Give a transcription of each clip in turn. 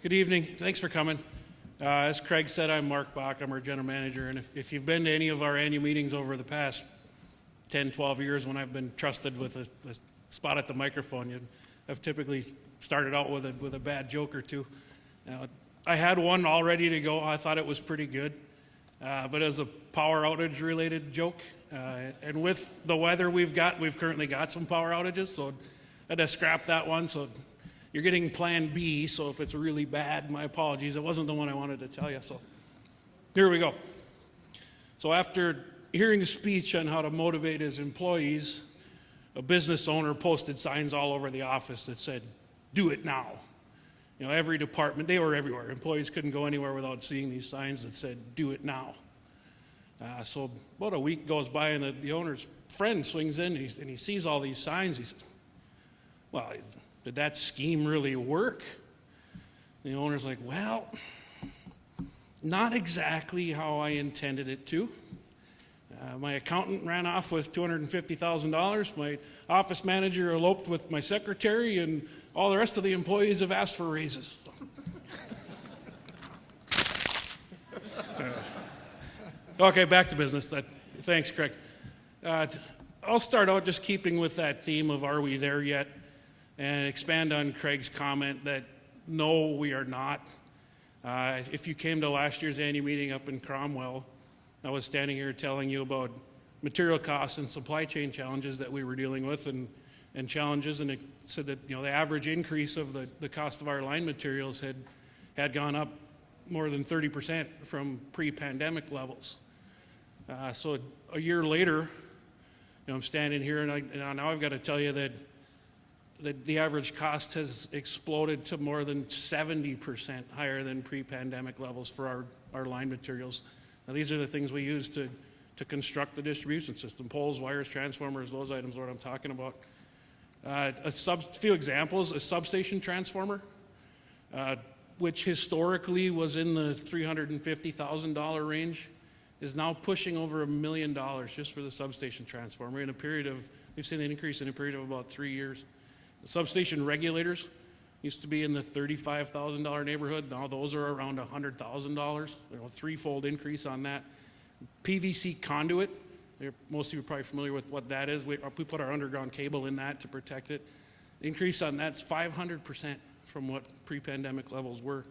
Good evening. Thanks for coming. As Craig said, I'm Mark Bakk. I'm our general manager. And if you've been to any of our annual meetings over the past 10, 12 years when I've been trusted with a spot at the microphone, I've typically started out with a bad joke or two. I had one all ready to go. I thought it was pretty good. But as a power outage related joke, and with the weather we've currently got some power outages, so I had to scrap that one. So you're getting plan B, so if it's really bad, my apologies. It wasn't the one I wanted to tell you, so here we go. So after hearing a speech on how to motivate his employees, a business owner posted signs all over the office that said, "Do it now." Every department, they were everywhere. Employees couldn't go anywhere without seeing these signs that said, "Do it now." So about a week goes by, and the owner's friend swings in, and he sees all these signs. He says, "Well, did that scheme really work?" The owner's like, "Well, not exactly how I intended it to. My accountant ran off with $250,000. My office manager eloped with my secretary, and all the rest of the employees have asked for raises." Okay, back to business. Thanks, Craig. I'll start out just keeping with that theme of "Are we there yet?" and expand on Craig's comment that no, we are not. If you came to last year's annual meeting up in Cromwell, I was standing here telling you about material costs and supply chain challenges that we were dealing with and challenges, and it said that the average increase of the cost of our line materials had gone up more than 30% from pre-pandemic levels. So a year later, I'm standing here, and now I've got to tell you that the average cost has exploded to more than 70% higher than pre-pandemic levels for our line materials. Now, these are the things we use to construct the distribution system: poles, wires, transformers. Those items are what I'm talking about. A few examples: a substation transformer, which historically was in the $350,000 range, is now pushing over $1 million just for the substation transformer we've seen an increase in a period of about 3 years. The substation regulators used to be in the $35,000 neighborhood. Now those are around $100,000. A threefold increase on that. PVC conduit, most of you are probably familiar with what that is. We put our underground cable in that to protect it. The increase on that's 500% from what pre-pandemic levels were.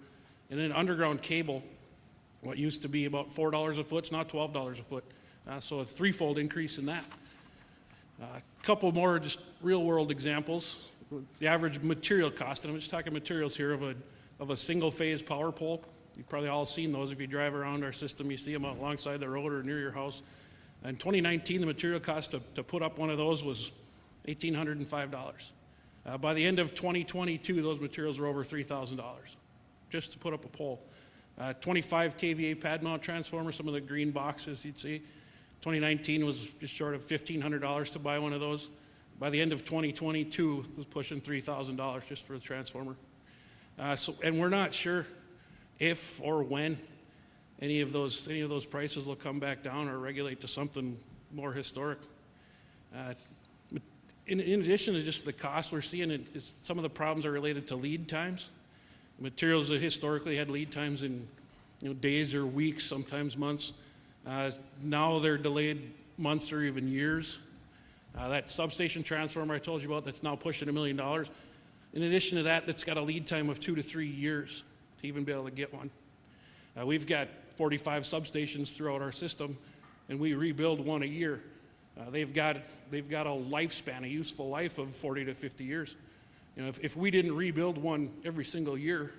And then underground cable, what used to be about $4 a foot is now $12 a foot. So a threefold increase in that. A couple more just real-world examples. The average material cost, and I'm just talking materials here, of a single-phase power pole. You've probably all seen those. If you drive around our system, you see them alongside the road or near your house. In 2019, the material cost to put up one of those was $1,805. By the end of 2022, those materials were over $3,000 just to put up a pole. 25 kVA pad mount transformer, some of the green boxes you'd see. 2019 was just short of $1,500 to buy one of those. By the end of 2022, it was pushing $3,000 just for the transformer. And we're not sure if or when any of those prices will come back down or regulate to something more historic. In addition to just the cost, we're seeing some of the problems are related to lead times. Materials that historically had lead times in days or weeks, sometimes months. Now they're delayed months or even years. That substation transformer I told you about, that's now pushing $1 million. In addition to that, that's got a lead time of 2 to 3 years to even be able to get one. We've got 45 substations throughout our system, and we rebuild one a year. They've got a lifespan, a useful life of 40 to 50 years. If we didn't rebuild one every single year,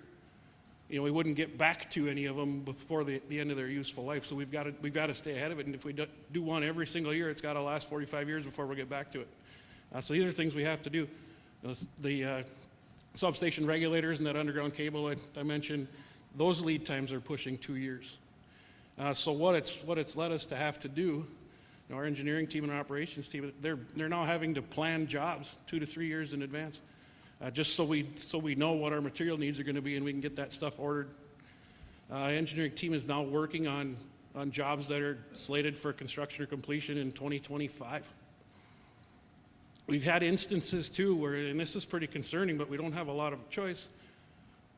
we wouldn't get back to any of them before the end of their useful life. So we've got to stay ahead of it. And if we do one every single year, it's got to last 45 years before we get back to it. So these are things we have to do. The substation regulators and that underground cable I mentioned, those lead times are pushing 2 years. So what it's led us to have to do, our engineering team and our operations team, they're now having to plan jobs 2 to 3 years in advance. Just so we know what our material needs are going to be and we can get that stuff ordered. Engineering team is now working on jobs that are slated for construction or completion in 2025. We've had instances too where, and this is pretty concerning, but we don't have a lot of choice,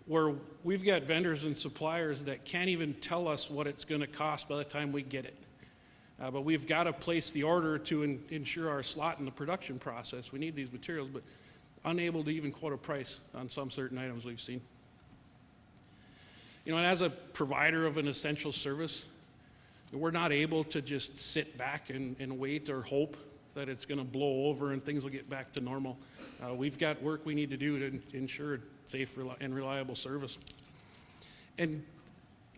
where we've got vendors and suppliers that can't even tell us what it's going to cost by the time we get it. But we've got to place the order to ensure our slot in the production process. We need these materials, but unable to even quote a price on some certain items we've seen. And as a provider of an essential service, we're not able to just sit back and wait or hope that it's going to blow over and things will get back to normal. We've got work we need to do to ensure safe and reliable service. And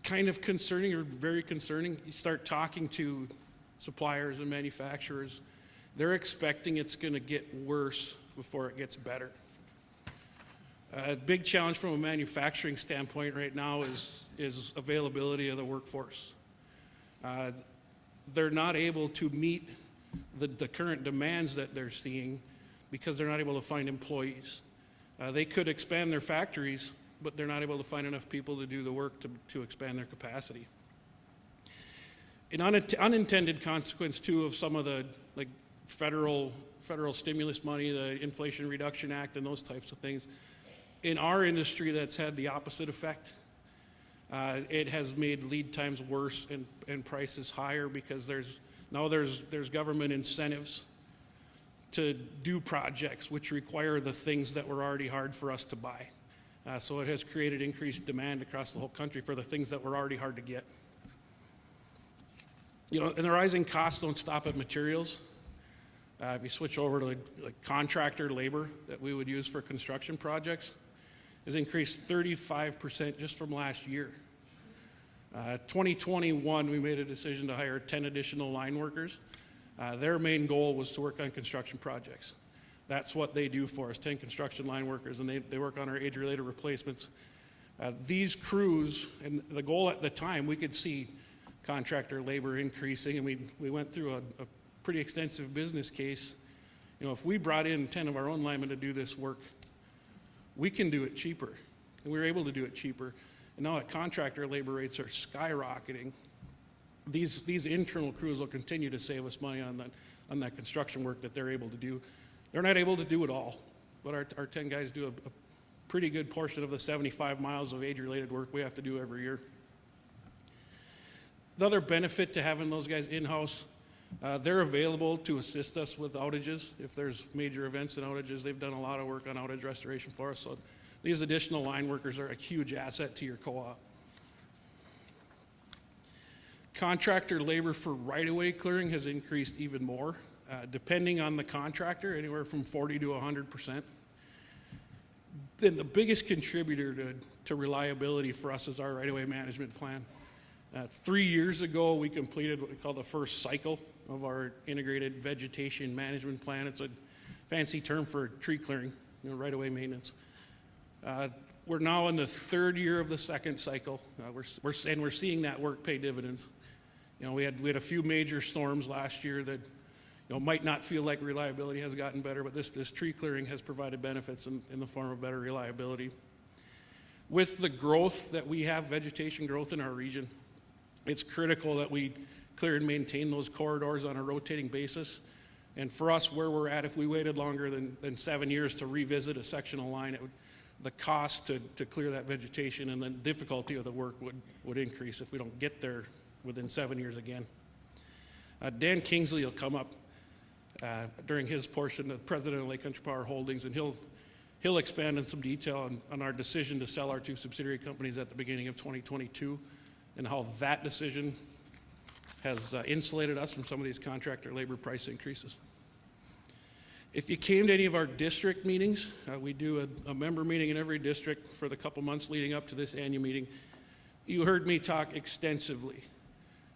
kind of concerning, or very concerning, you start talking to suppliers and manufacturers, they're expecting it's going to get worse before it gets better. A big challenge from a manufacturing standpoint right now is availability of the workforce. They're not able to meet the current demands that they're seeing because they're not able to find employees. They could expand their factories, but they're not able to find enough people to do the work to expand their capacity. An unintended consequence, too, of some of the federal stimulus money, the Inflation Reduction Act, and those types of things, in our industry, that's had the opposite effect. It has made lead times worse and prices higher because there's government incentives to do projects which require the things that were already hard for us to buy. So it has created increased demand across the whole country for the things that were already hard to get. And the rising costs don't stop at materials. If you switch over to contractor labor that we would use for construction projects, has increased 35% just from last year. 2021, we made a decision to hire 10 additional line workers. Their main goal was to work on construction projects. That's what they do for us, 10 construction line workers, and they work on our age-related replacements. These crews, and the goal at the time, we could see contractor labor increasing, and we went through a pretty extensive business case. If we brought in 10 of our own linemen to do this work, we can do it cheaper, and we were able to do it cheaper. And now that contractor labor rates are skyrocketing, these internal crews will continue to save us money on that construction work that they're able to do. They're not able to do it all, but our 10 guys do a pretty good portion of the 75 miles of age-related work we have to do every year. The other benefit to having those guys in-house, they're available to assist us with outages. If there's major events and outages, they've done a lot of work on outage restoration for us. So these additional line workers are a huge asset to your co-op. Contractor labor for right-of-way clearing has increased even more, depending on the contractor, anywhere from 40 to 100%. Then the biggest contributor to reliability for us is our right-of-way management plan. 3 years ago, we completed what we call the first cycle of our integrated vegetation management plan. It's a fancy term for tree clearing, right-of-way maintenance. We're now in the third year of the second cycle. We're seeing that work pay dividends. We had a few major storms last year that might not feel like reliability has gotten better, but this tree clearing has provided benefits in the form of better reliability. With the growth that we have, vegetation growth in our region, it's critical that we clear and maintain those corridors on a rotating basis. And for us, where we're at, if we waited longer than 7 years to revisit a sectional line, the cost to clear that vegetation and the difficulty of the work would increase if we don't get there within 7 years again. Dan Kingsley will come up during his portion, the president of Lake Country Power Holdings, and he'll expand in some detail on our decision to sell our 2 subsidiary companies at the beginning of 2022 and how that decision has insulated us from some of these contractor labor price increases. If you came to any of our district meetings, we do a member meeting in every district for the couple months leading up to this annual meeting. You heard me talk extensively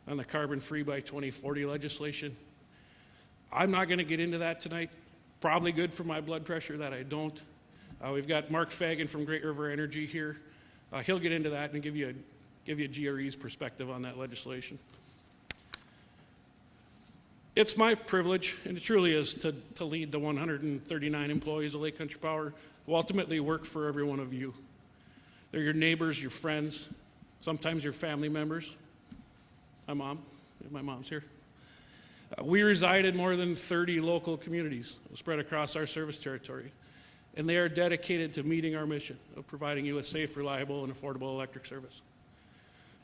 on the carbon-free by 2040 legislation. I'm not going to get into that tonight. Probably good for my blood pressure that I don't. We've got Mark Fagan from Great River Energy here. He'll get into that and give you GRE's perspective on that legislation. It's my privilege, and it truly is, to lead the 139 employees of Lake Country Power who ultimately work for every one of you. They're your neighbors, your friends, sometimes your family members. My mom's here. We reside in more than 30 local communities spread across our service territory. and they are dedicated to meeting our mission of providing you a safe, reliable, and affordable electric service.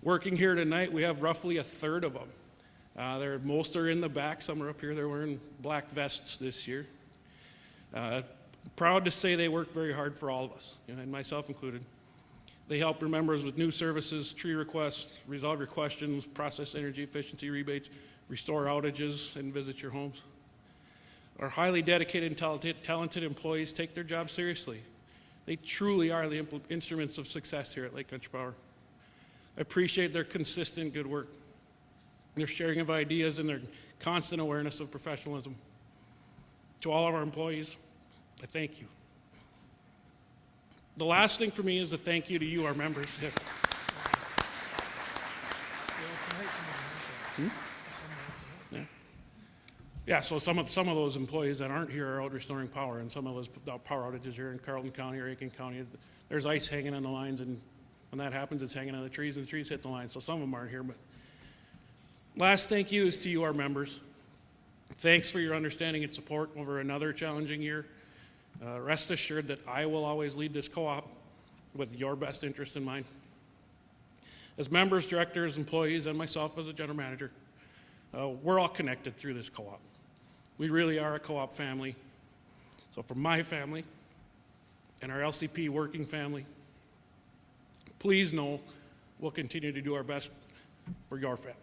Working here tonight, we have roughly a third of them. Most are in the back. Some are up here. They're wearing black vests this year. Proud to say they work very hard for all of us, and myself included. They help our members with new services, tree requests, resolve your questions, process energy efficiency rebates, restore outages, and visit your homes. Our highly dedicated and talented employees take their job seriously. They truly are the instruments of success here at Lake Country Power. I appreciate their consistent good work, their sharing of ideas, and their constant awareness of professionalism. To all of our employees, I thank you. The last thing for me is a thank you to you, our members. Yeah, so some of those employees that aren't here are out restoring power, and some of those power outages here in Carleton County or Aiken County, there's ice hanging on the lines, and when that happens, it's hanging on the trees, and the trees hit the lines, so some of them aren't here. But last thank you is to you, our members. Thanks for your understanding and support over another challenging year. Rest assured that I will always lead this co-op with your best interest in mind. As members, directors, employees, and myself as a general manager, we're all connected through this co-op. We really are a co-op family. So for my family and our LCP working family, please know we'll continue to do our best for your family.